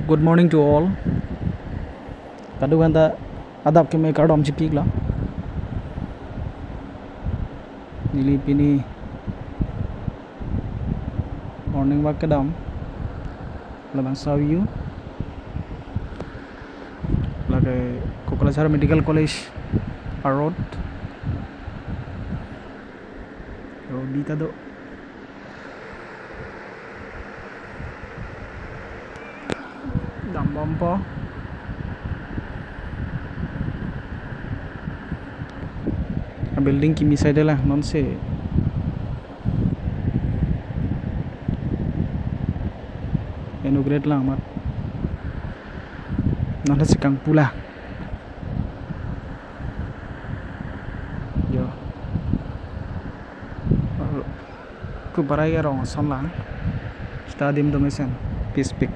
Good morning to all. Kadugan ta adap ke me kardom chipik la. Nili pini morning walk kadam. Labang saw you. Lage Kokrajhar Medical College road. Yo dita do. Dam bompo. Building ki side la non se inaugurate lang mat non se kang pula yo ku barai ga rong son lang stadium do mesen peace pick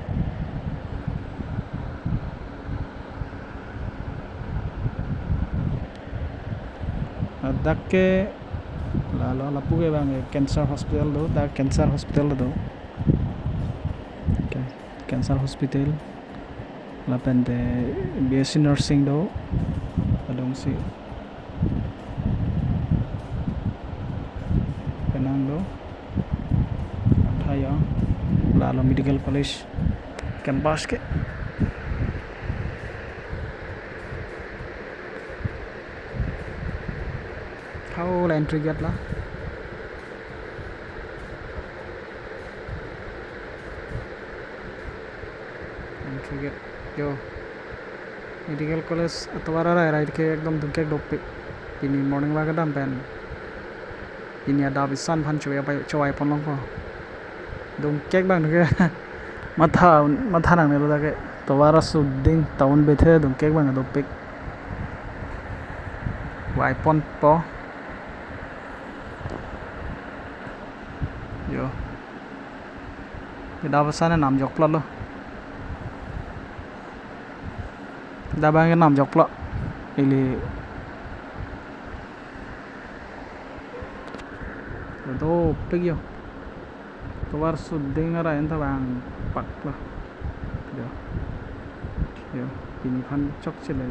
dakke lalo lapu ke bang cancer hospital do da cancer hospital do cancer hospital lapende BSc nursing do adong si penang do thaya lalo medical college campus ke how entry gate la entry gate yo medical college atwara right ke ekdom dunke dopik ini morning walk dam pen ini ada bisan phan choi ponlong ko dum kek bang ke matha nang ne lo ke tawara suding town bethe dum kek bang dopik wai pon po yo da basana nam jok plot lo da bang ke nam jok plot ili do pig yo tawar suding ara enta bang pak lo yo ini phan chok chile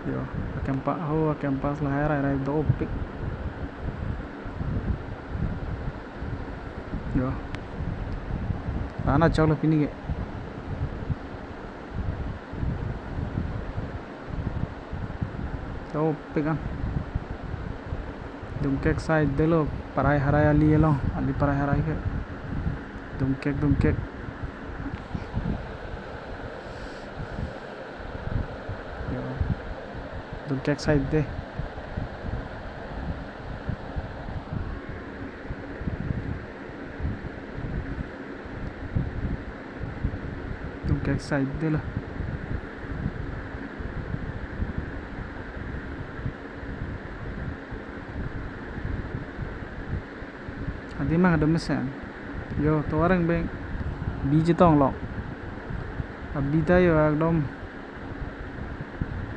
yo campus la hai do pig yo ana cholo pini ke do pig an dum kek side de lo parai harai ali parai harai ke dum kek yo dum kek side de dum kek side de lo adi mang ada mesen yo to orang beng biji tong lo abita yo ekdom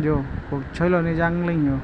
yo ko choilo ni jang ling yo